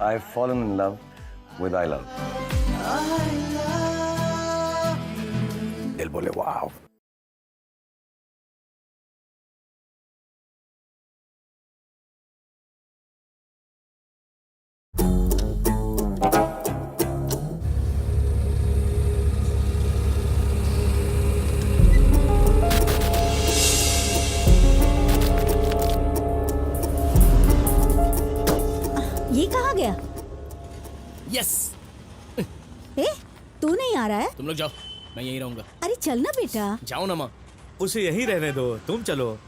I've fallen in love with I love. दिल बोले वाव. ये कहाँ गया? यस। ए, तू नहीं आ रहा है? तुम लोग जाओ, मैं यहीं रहूंगा। अरे चल ना बेटा। जाओ ना माँ। उसे यहीं रहने दो, तुम चलो।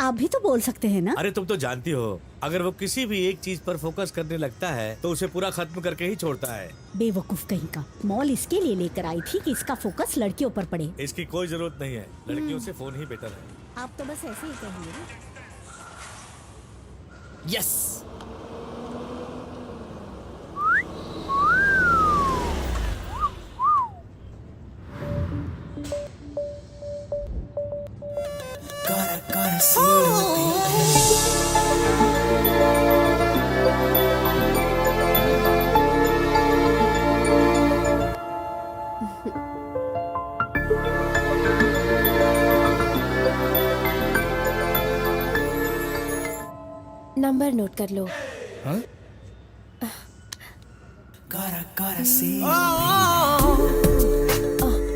आप भी तो बोल सकते हैं ना। अरे तुम तो जानती हो, अगर वो किसी भी एक चीज पर फोकस करने लगता है तो उसे पूरा खत्म करके ही छोड़ता है। बेवकूफ कहीं का। मॉल इसके लिए लेकर आई थी कि इसका फोकस लड़कियों पर पड़े। इसकी कोई जरूरत नहीं है, लड़कियों से फोन ही बेटर है। आप तो बस ऐसे ही कहेंगे ना। यस। नंबर नोट कर लो। हाँ?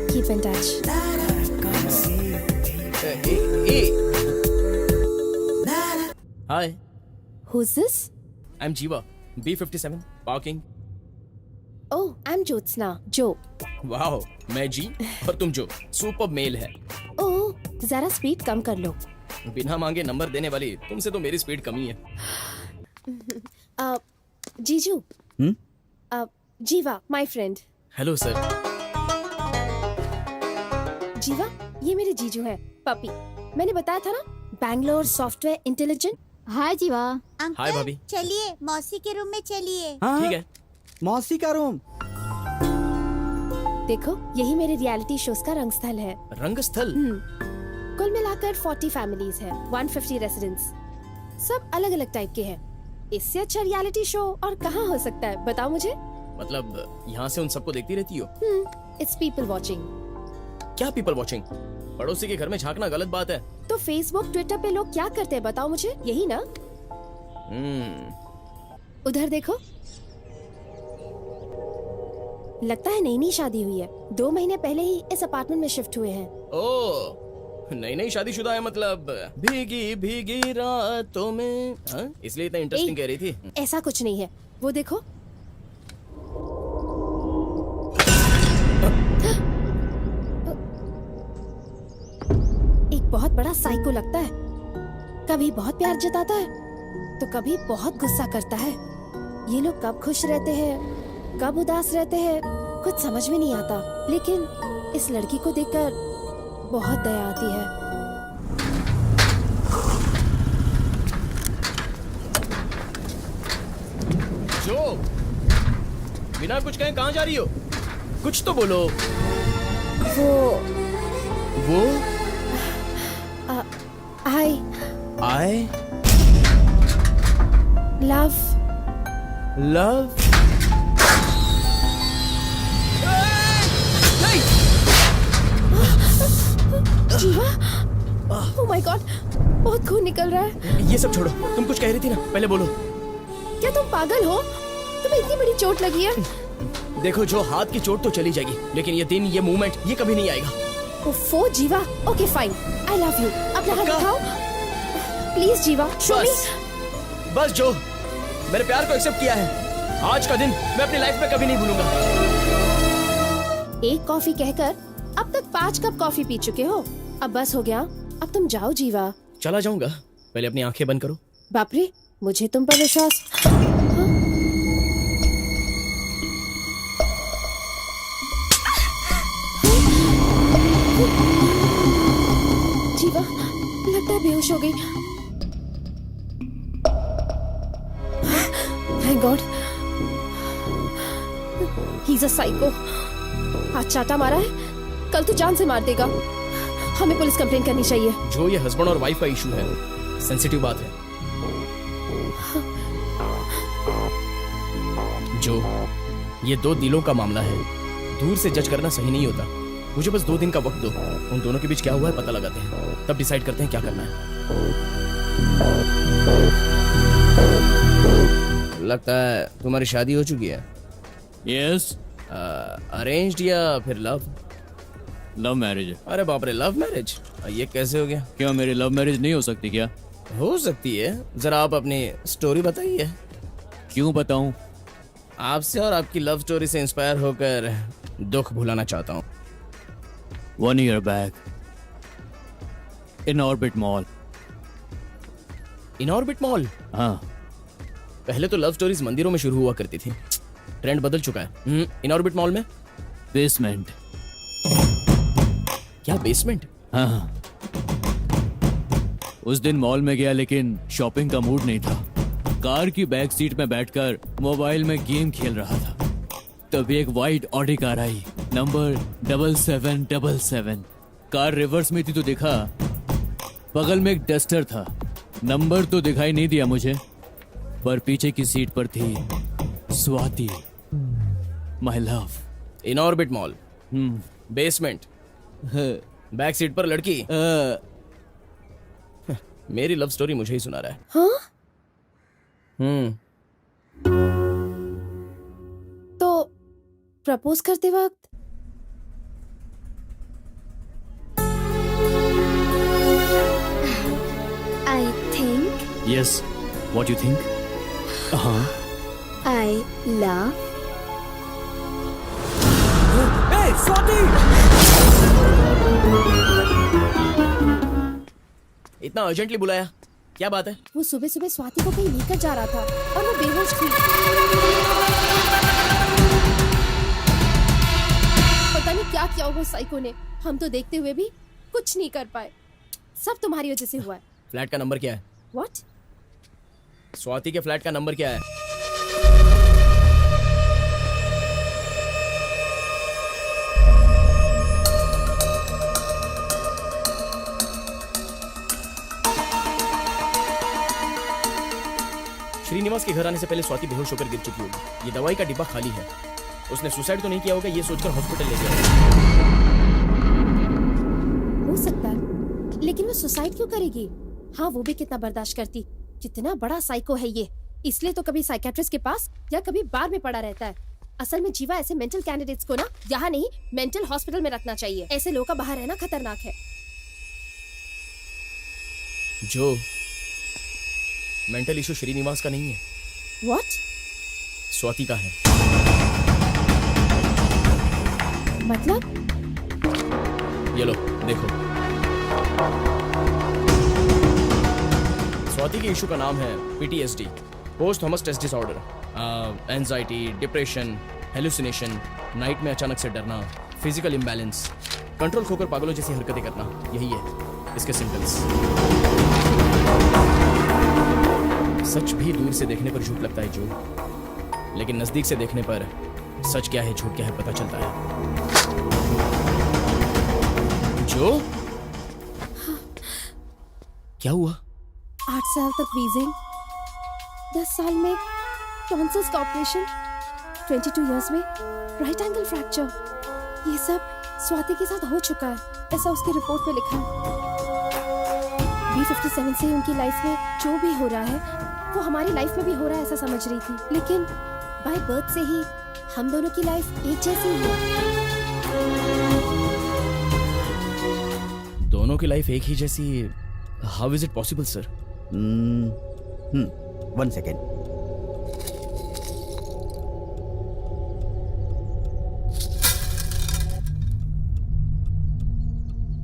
Keep in touch. Hi, who is this? I am जीवा, B57 parking. Oh, I am Jyotsna, जो। वाओ, मैं जी और तुम जो। सुपर मेल है। ओह, जरा स्पीड कम कर लो। बिना मांगे नंबर देने वाली तुमसे तो मेरी स्पीड कम ही है। जीजू। जीवा, माय फ्रेंड। Hello sir. जीवा, ये मेरे जीजू हैं, पपी। मैंने बताया था ना, बैंगलोर सॉफ्टवेयर इंटेलिजेंट। हाय जीवा। हाय भाभी। चलिए मौसी के रूम में चलिए। ठीक है। मौसी का रूम। देखो, यही मेरे रियलिटी शोज का रंगस्थल है। रंगस्थल? कुल मिलाकर 40 फैमिलीज हैं, 150 रेसिडेंट्स। सब अलग अलग टाइप के हैं। इससे अच्छा रियलिटी शो और कहाँ हो सकता है, बताओ मुझे। मतलब यहाँ से उन सबको देखती रहती हो? It's people watching. क्या पीपल वॉचिंग? पड़ोसी के घर में झांकना गलत बात है। तो फेसबुक ट्विटर पे लोग क्या करते हैं, बताओ मुझे। यही ना। उधर देखो, लगता है नई नई शादी हुई है। 2 महीने पहले ही इस अपार्टमेंट में शिफ्ट हुए हैं। ओह, नई नई शादीशुदा है मतलब। भीगी भीगी रातों में। हाँ? इसलिए इतना इंटरेस्टिंग कह रही थी। ऐसा कुछ नहीं है, वो देखो। एक बहुत बड़ा साइको लगता है। कभी बहुत प्यार जताता है तो कभी बहुत गुस्सा करता है। ये लोग कब खुश रहते हैं, कब उदास रहते हैं, कुछ समझ में नहीं आता। लेकिन इस लड़की को देखकर बहुत दया आती है। जो बिना कुछ कहे कहाँ जा रही हो? कुछ तो बोलो। वो आई I लव love जीवा। ओह माय गॉड, बहुत खून निकल रहा है। ये सब छोड़ो, तुम कुछ कह रही थी ना, पहले बोलो। क्या तुम पागल हो? तुम्हें इतनी बड़ी चोट लगी है। देखो जो, हाथ की चोट तो चली जाएगी, लेकिन ये दिन, ये मूवमेंट, ये कभी नहीं आएगा। ओफो जीवा। Okay fine, I love you. अपना हाथ दिखाओ प्लीज जीवा, शो मी। बस जो, मेरे प्यार को एक्सेप्ट किया है। आज का दिन मैं अपनी लाइफ में कभी नहीं भूलूंगा। एक कॉफी कहकर अब तक 5 कप कॉफी पी चुके हो। अब बस हो गया, अब तुम जाओ जीवा। चला जाऊंगा, पहले अपनी आंखें बंद करो। बाप रे, मुझे तुम पर विश्वास। जीवा, लगता है बेहोश हो गई। Thank God, he is a psycho. आज चाटा मारा है, कल तो जान से मार देगा। हमें पुलिस कंप्लेन करनी चाहिए। जो ये हस्बैंड और वाइफ का इशू है, सेंसिटिव बात है। जो ये दो दिलों का मामला है, दूर से जज करना सही नहीं होता। मुझे बस 2 दिन का वक्त दो, उन दोनों के बीच क्या हुआ है पता लगाते हैं, तब डिसाइड करते हैं क्या करना है। लगता है तुम्हारी शादी हो चुकी है। यस, अरेंज्ड या फिर लव? लव मैरिज है। अरे बाप रे, लव मैरिज? ये कैसे हो गया? क्या मेरी लव मैरिज नहीं हो सकती क्या? हो सकती है, जरा आप अपनी स्टोरी बताइए। क्यों बताऊं? आपसे और आपकी लव स्टोरी से इंस्पायर होकर दुख भुलाना चाहता हूँ। 1 year back in Orbit Mall. In orbit mall? हाँ, पहले तो लव स्टोरीज मंदिरों में शुरू हुआ करती थी, ट्रेंड बदल चुका है। इन ऑर्बिट मॉल में बेसमेंट। क्या बेसमेंट? हाँ, उस दिन मॉल में गया लेकिन शॉपिंग का मूड नहीं था। कार की बैक सीट में बैठकर मोबाइल में गेम खेल रहा था। तभी एक वाइट ऑडी कार आई, नंबर 7777। कार रिवर्स में थी तो देखा बगल में एक डस्टर था। नंबर तो दिखाई नहीं दिया मुझे, पर पीछे की सीट पर थी Swati, my love. In orbit mall, basement, back seat पर लड़की। मेरी लव स्टोरी मुझे ही सुना रहा है। हाँ? तो प्रपोज करते वक्त I think yes, what you think? हाँ, I love इतना अर्जेंटली बुलाया, क्या बात है? वो सुबह सुबह स्वाति को कहीं लेकर जा रहा था और वो बेहोश थी। पता नहीं क्या किया वो साइको ने। हम तो देखते हुए भी कुछ नहीं कर पाए। सब तुम्हारी वजह से हुआ है। फ्लैट का नंबर क्या है? What? स्वाति के फ्लैट का नंबर क्या है? श्रीनिवास के घर आने से पहले स्वाति बेहोश होकर गिर चुकी होगी। ये दवाई का डिब्बा खाली है। उसने सुसाइड तो नहीं किया होगा, ये सोचकर हॉस्पिटल ले गया। हो सकता है, लेकिन वो सुसाइड क्यों करेगी? हाँ, वो भी कितना बर्दाश्त करती। कितना बड़ा साइको है ये। इसलिए तो कभी साइकेट्रिस्ट के पास या कभी बार में पड़ा रहता है। असल में जीवा, ऐसे मेंटल कैंडिडेट्स को ना यहाँ नहीं मेंटल हॉस्पिटल में रखना चाहिए। ऐसे लोगों का बाहर रहना खतरनाक है। जो मेंटल इशू श्रीनिवास का नहीं है, What? स्वाति का है। मतलब? ये लो देखो। स्वाति के इशू का नाम है PTSD, post Thomas test disorder. Anxiety, depression, hallucination, night में अचानक से डरना, फिजिकल इम्बैलेंस, कंट्रोल खोकर पागलों जैसी हरकतें करना, यही है इसके सिम्टम्स। सच भी दूर से देखने पर झूठ लगता है जो, लेकिन नजदीक से देखने पर सच क्या है झूठ क्या है पता चलता है। जो क्या हुआ? 8 साल तक वीजिंग, 10 साल में टॉन्सिल्स का ऑपरेशन, 22 इयर्स में राइट एंगल फ्रैक्चर। ये सब स्वाति के साथ हो चुका है, ऐसा उसकी रिपोर्ट में लिखा है। B57 से उनकी लाइफ में जो भी हो रहा है वो हमारी लाइफ में भी हो रहा है, ऐसा समझ रही थी। लेकिन बाय बर्थ से ही हम दोनों की लाइफ एक जैसी है। दोनों की लाइफ एक ही जैसी? How is it possible sir? 1 second.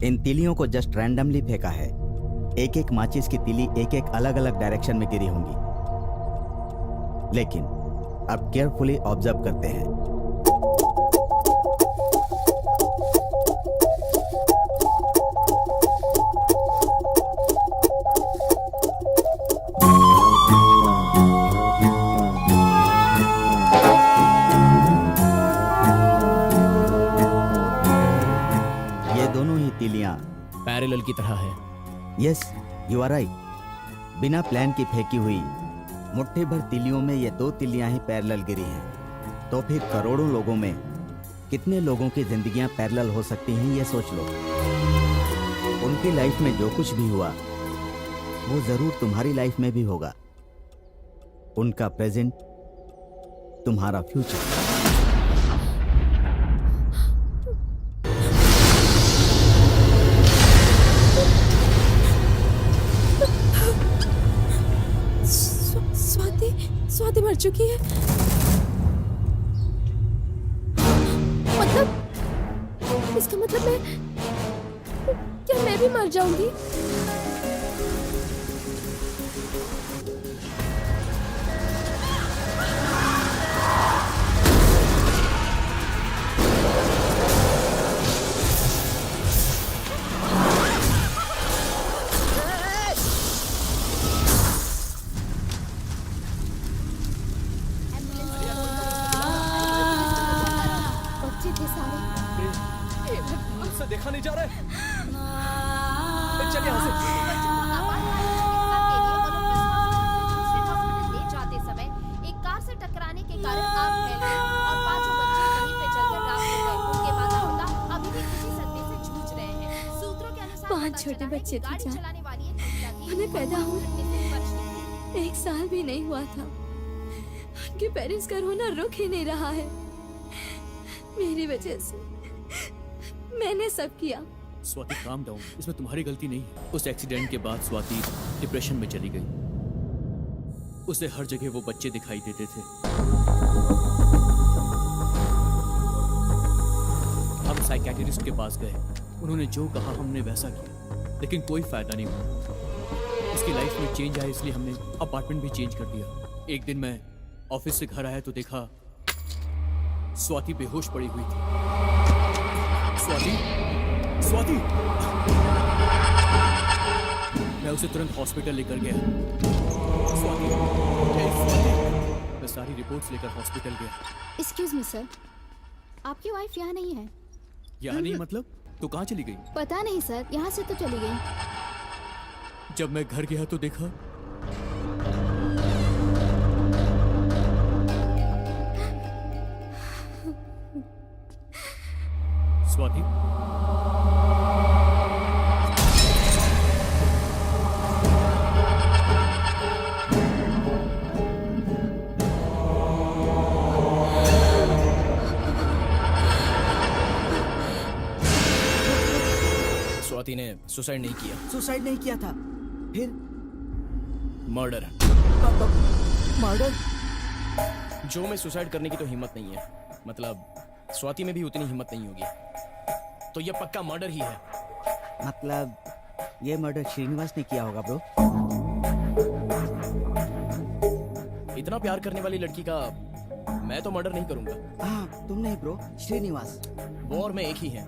इन तीलियों को जस्ट रैंडमली फेंका है। एक एक माचिस की तीली एक एक अलग अलग डायरेक्शन में गिरी होंगी। लेकिन अब केयरफुली ऑब्जर्व करते हैं। ये दोनों ही तीलियां पैरेलल की तरह है। Yes, you are right. बिना प्लान की फेंकी हुई मुट्ठी भर तीलियों में ये 2 तीलियां ही पैरेलल गिरी हैं। तो फिर करोड़ों लोगों में कितने लोगों की जिंदगियां पैरेलल हो सकती हैं, ये सोच लो। उनकी लाइफ में जो कुछ भी हुआ वो जरूर तुम्हारी लाइफ में भी होगा। उनका प्रेजेंट तुम्हारा फ्यूचर। स्वाति मर चुकी है। मतलब इसका मतलब मैं भी मर जाऊंगी? से देखा नहीं जा रहा है। चलिए यहाँ से। ले जाते समय एक कार से टकराने के कारण आग फैल गई और 5 बच्चे वहीं पे जलकर राख हो गए। उनके माता-पिता अभी भी किसी सदमे से जूझ रहे हैं। सूत्रों के अनुसार 5 छोटे बच्चे थे गाड़ी जान। चलाने वाली एक महिला थी। उन्हें पैदा हुए इतने से वर्ष की थी। 1 साल भी नहीं हुआ था। उनके पेरेंट्स का रोना रुक ही नहीं रहा है। मेरी वजह से मैंने सब किया। स्वाति काम डाउन, इसमें तुम्हारी गलती नहीं है। उस एक्सीडेंट के बाद स्वाति डिप्रेशन में चली गई। उसे हर जगह वो बच्चे दिखाई देते थे। हम साइकियाट्रिस्ट के पास गए, उन्होंने जो कहा हमने वैसा किया, लेकिन कोई फायदा नहीं हुआ। उसकी लाइफ में चेंज आया इसलिए हमने अपार्टमेंट भी चेंज कर दिया। एक दिन मैं ऑफिस से घर आया तो देखा स्वाति बेहोश पड़ी हुई थी। स्वाति, स्वाति! मैं उसे तुरंत हॉस्पिटल लेकर गया। स्वाति, स्वाति! मैं सारी रिपोर्ट्स लेकर हॉस्पिटल गया। एक्सक्यूज मी सर, आपकी वाइफ यहाँ नहीं है। यहाँ नहीं मतलब? तो कहाँ चली गई? पता नहीं सर, यहाँ से तो चली गई। जब मैं घर गया तो देखा स्वाति, स्वाति ने सुसाइड नहीं किया, सुसाइड नहीं किया था, फिर मर्डर। मर्डर? जो में सुसाइड करने की तो हिम्मत नहीं है, मतलब स्वाति में भी उतनी हिम्मत नहीं होगी, तो ये पक्का मर्डर ही है। मतलब ये मर्डर श्रीनिवास ने किया होगा ब्रो। इतना प्यार करने वाली लड़की का मैं तो मर्डर नहीं करूंगा। हाँ, तुम नहीं ब्रो, श्रीनिवास। वो और मैं एक ही हैं।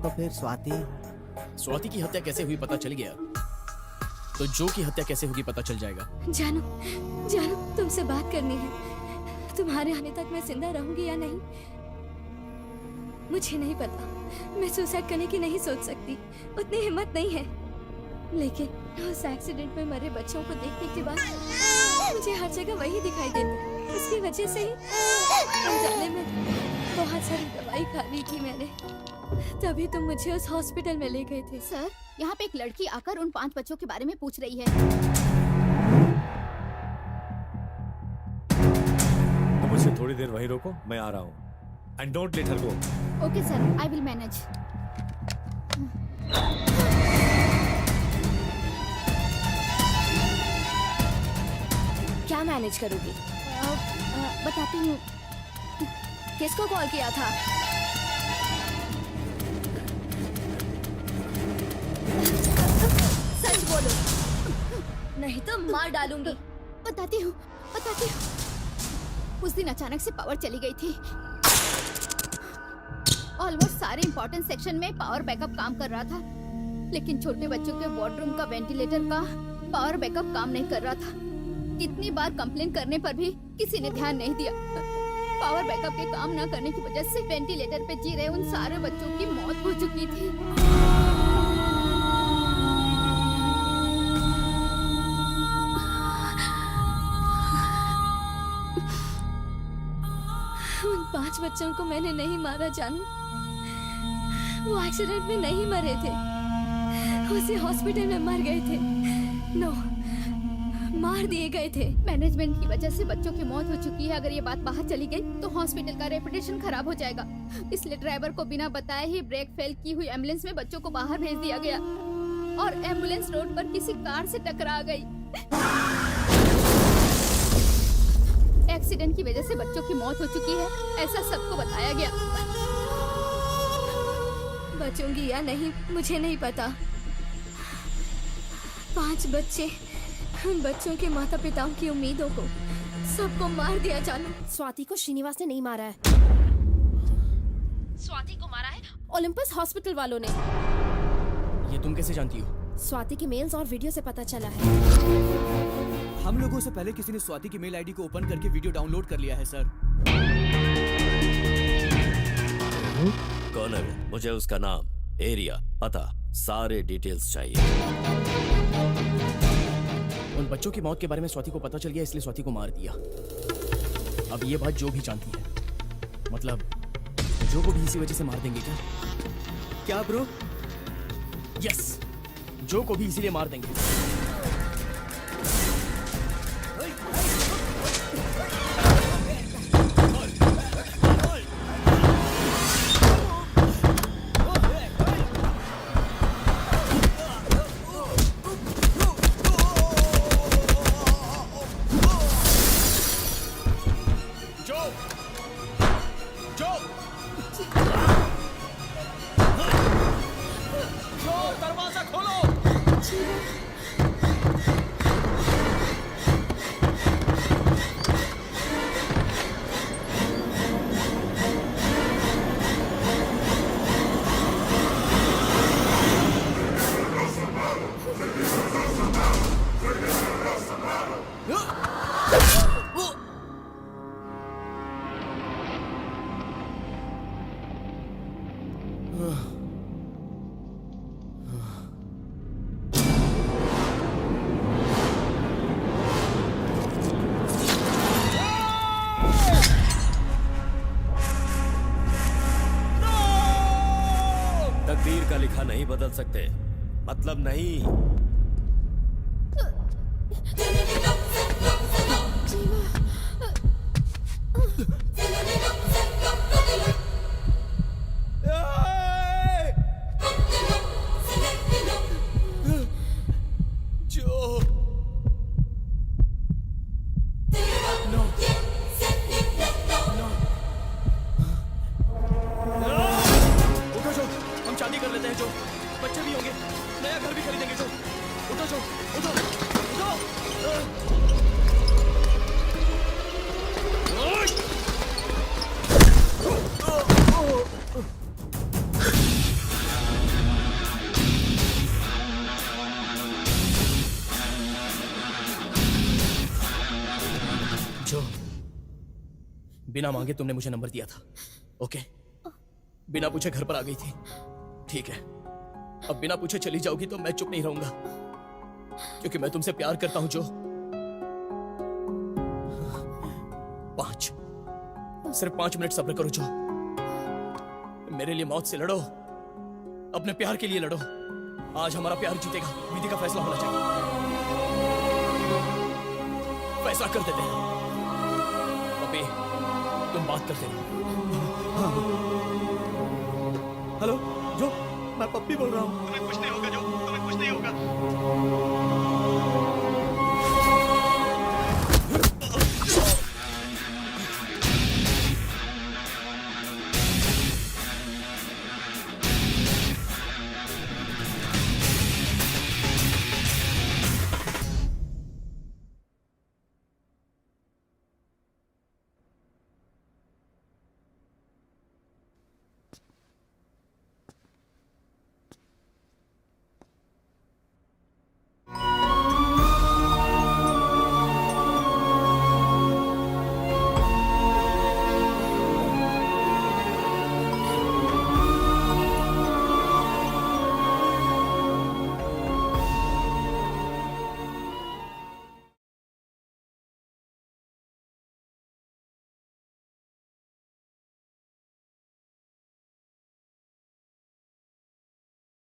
तो फिर स्वाति की हत्या कैसे हुई पता चल गया, तो जो की हत्या कैसे होगी पता चल जाएगा। जानू, तुमसे बात करनी है। तुम्हारे आने तक मैं जिंदा रहूंगी या नहीं मुझे नहीं पता। मैं सुसाइड करने की नहीं सोच सकती, उतनी हिम्मत नहीं है। लेकिन उस एक्सीडेंट में मरे बच्चों को देखने के बाद मुझे हर जगह वही दिखाई देता। उसकी वजह से ही अनजाने में बहुत सारी दवाई खा ली थी मैंने। तभी तुम मुझे उस हॉस्पिटल में ले गए थे। सर, यहाँ पे एक लड़की आकर उन 5 बच्चों के बारे में पूछ रही है। तुम मुझे थोड़ी देर वहीं रोको, मैं आ रहा हूँ। And don't let her go. Okay sir, I will manage. क्या मैनेज करोगी? बताती हूँ। किसको कॉल किया था? सच बोलो, नहीं तो मार डालूंगी। बताती हूँ। उस दिन अचानक से पावर चली गई थी। ऑलमोस्ट सारे इंपॉर्टेंट सेक्शन में पावर बैकअप काम कर रहा था, लेकिन छोटे बच्चों के वार्डरूम का वेंटिलेटर का पावर बैकअप काम नहीं कर रहा था। कितनी बार कंप्लेन करने पर भी किसी ने ध्यान नहीं दिया। पावर बैकअप के काम न करने की वजह से वेंटिलेटर पे जी रहे उन सारे बच्चों की मौत हो चुकी थी। 5 बच्चों को मैंने नहीं मारा जानू। वो एक्सीडेंट में नहीं मरे थे, उसी हॉस्पिटल में मर गए थे। नो, मार दिए गए थे। मैनेजमेंट की वजह से बच्चों की मौत हो चुकी है। अगर ये बात बाहर चली गई तो हॉस्पिटल का रेपुटेशन खराब हो जाएगा। इसलिए ड्राइवर को बिना बताए ही ब्रेक फेल की हुई एम्बुलेंस में बच्चों को बाहर भेज दिया गया और एम्बुलेंस रोड पर किसी कार से टकरा गई। एक्सीडेंट की वजह से बच्चों की मौत हो चुकी है, ऐसा सबको बताया गया। बचूंगी या नहीं मुझे नहीं पता। 5 बच्चे, उन बच्चों के माता पिताओं की उम्मीदों को सबको मार दिया जानू। स्वाति को श्रीनिवास ने नहीं मारा है, स्वाति को मारा है ओलंपस हॉस्पिटल वालों ने। ये तुम कैसे जानती हो? स्वाति की मेल्स और वीडियो से पता चला है। हम लोगों से पहले किसी ने स्वाति की मेल आईडी को ओपन करके वीडियो डाउनलोड कर लिया है सर। कौन है वो? मुझे उसका नाम, एरिया, पता, सारे डिटेल्स चाहिए। उन बच्चों की मौत के बारे में स्वाति को पता चल गया, इसलिए स्वाति को मार दिया। अब ये बात जो भी जानती है, मतलब जो को भी इसी वजह से मार देंगे क्या? क्या ब्रो? यस, जो को भी इसीलिए मार देंगे। तकदीर का लिखा नहीं बदल सकते, मतलब नहीं। बिना मांगे तुमने मुझे नंबर दिया था, ओके? बिना पूछे घर पर आ गई थी, ठीक है। अब बिना पूछे चली जाओगी तो मैं चुप नहीं रहूंगा, क्योंकि मैं तुमसे प्यार करता हूं जो। 5, सिर्फ 5 मिनट सब्र करो जो। मेरे लिए मौत से लड़ो, अपने प्यार के लिए लड़ो। आज हमारा प्यार जीतेगा, विधि का फैसला होना चाहिए। फैसला कर देते हैं। अबे तुम बात करते रहो। हाँ। हेलो जो, मैं पप्पी बोल रहा हूँ। तुम्हें कुछ नहीं होगा जो, तुम्हें कुछ नहीं होगा।